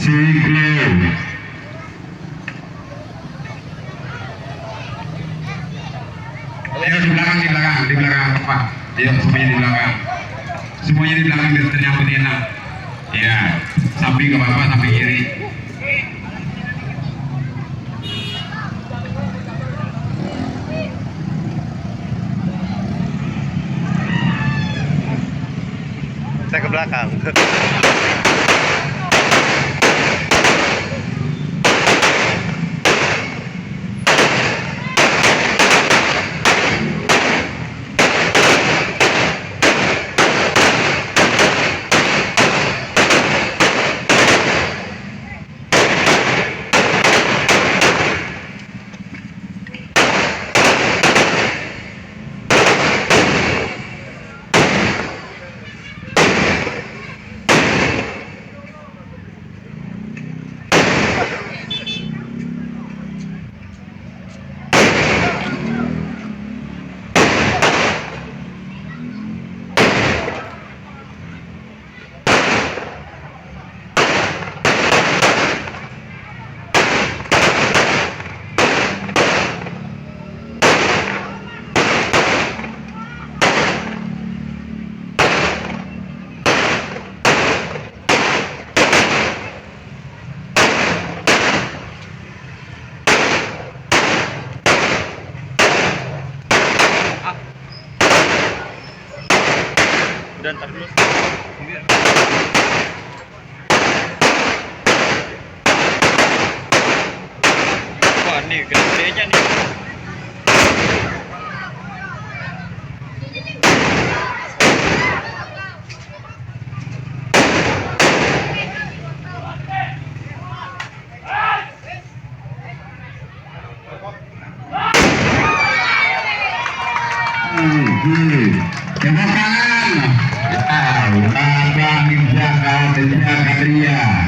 Sigli. Ayo di belakang Pak. Ayo semuanya di belakang. Semuanya di belakang biar ternyambut enak. Ya, samping ke bapak, samping kiri. Saya ke belakang. Udah ntar dulu. Wah nih gede-gedenya nih. Tepuk tangan. Laga, hingga, dari,